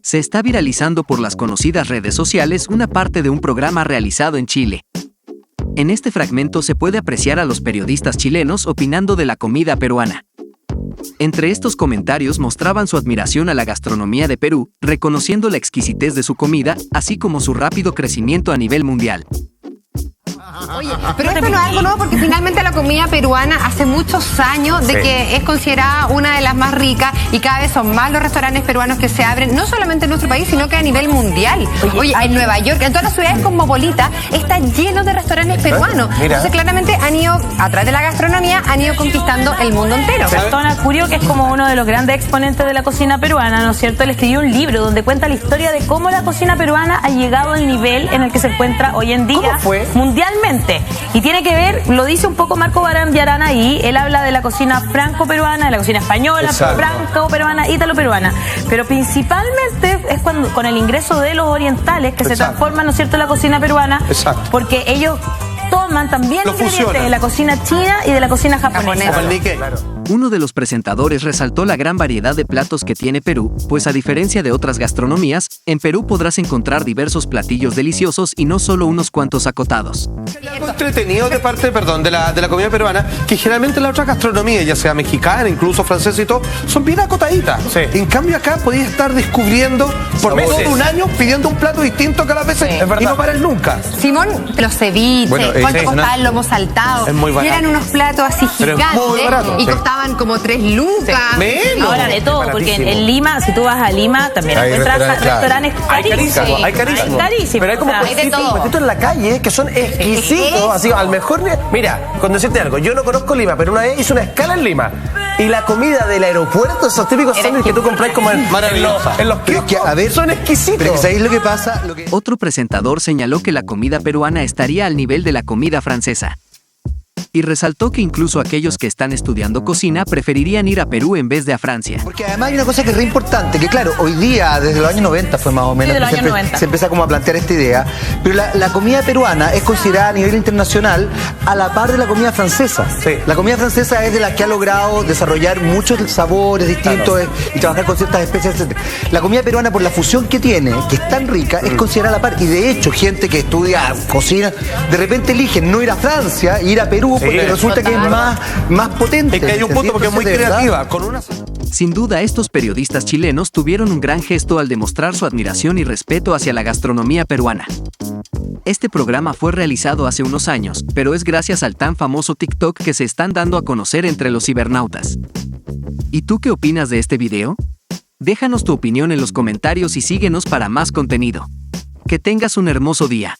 Se está viralizando por las conocidas redes sociales una parte de un programa realizado en Chile. En este fragmento se puede apreciar a los periodistas chilenos opinando de la comida peruana. Entre estos comentarios mostraban su admiración a la gastronomía de Perú, reconociendo la exquisitez de su comida, así como su rápido crecimiento a nivel mundial. Oye, pero esto no es algo nuevo porque finalmente la comida peruana hace muchos años de que es considerada una de las más ricas y cada vez son más los restaurantes peruanos que se abren, no solamente en nuestro país, sino que a nivel mundial. Oye, en Nueva York, en todas las ciudades cosmopolitas, está lleno de restaurantes peruanos. Entonces claramente han ido, a través de la gastronomía, han ido conquistando el mundo entero. Gastón Acurio, que es como uno de los grandes exponentes de la cocina peruana, ¿no es cierto? Él escribió un libro donde cuenta la historia de cómo la cocina peruana ha llegado al nivel en el que se encuentra hoy en día mundialmente. Y tiene que ver, lo dice un poco Marco Barandiarán ahí, él habla de la cocina franco-peruana, de la cocina española, franco-peruana, ítalo-peruana. Pero principalmente es cuando con el ingreso de los orientales que se transforma, ¿no es cierto?, la cocina peruana, porque ellos toman también ingredientes de la cocina china y de la cocina japonesa. Uno de los presentadores resaltó la gran variedad de platos que tiene Perú, pues a diferencia de otras gastronomías, en Perú podrás encontrar diversos platillos deliciosos y no solo unos cuantos acotados. Hay algo entretenido de parte, de la comida peruana, que generalmente la otra gastronomía, ya sea mexicana, incluso francesa y todo, son bien acotaditas. En cambio acá podéis estar descubriendo por todo un año pidiendo un plato distinto cada vez y no parar nunca. Simón, los ceviches, cuánto costaba el lomo saltado. Es muy barato. Y eran unos platos así gigantes y costaban como 3 lucas. Menos. Ahora de todo, porque en Lima, si tú vas a Lima, también encuentras restaurantes carísimos. Hay carísimos. Pero hay como puestitos en la calle que son exquisitos, así al mejor. Mira, cuando decirte algo, yo no conozco Lima, pero una vez hice una escala en Lima. Y la comida del aeropuerto, esos típicos sándwiches que tú compras como en los kioscos, son exquisitos. Pero ¿sabéis lo que pasa? Otro presentador señaló que la comida peruana estaría al nivel de la comida francesa. Y resaltó que incluso aquellos que están estudiando cocina preferirían ir a Perú en vez de a Francia. Porque además hay una cosa que es re importante, que claro, hoy día, desde los años 90 fue más o menos, se empieza como a plantear esta idea, pero la comida peruana es considerada a nivel internacional a la par de la comida francesa. La comida francesa es de las que ha logrado desarrollar muchos sabores distintos y trabajar con ciertas especies, etc. La comida peruana, por la fusión que tiene, que es tan rica, es considerada a la par. Y de hecho, gente que estudia cocina, de repente eligen no ir a Francia, ir a Perú, porque resulta que es más potente. Es que hay un punto porque es muy creativa. Sin duda, estos periodistas chilenos tuvieron un gran gesto al demostrar su admiración y respeto hacia la gastronomía peruana. Este programa fue realizado hace unos años, pero es gracias al tan famoso TikTok que se están dando a conocer entre los cibernautas. ¿Y tú qué opinas de este video? Déjanos tu opinión en los comentarios y síguenos para más contenido. Que tengas un hermoso día.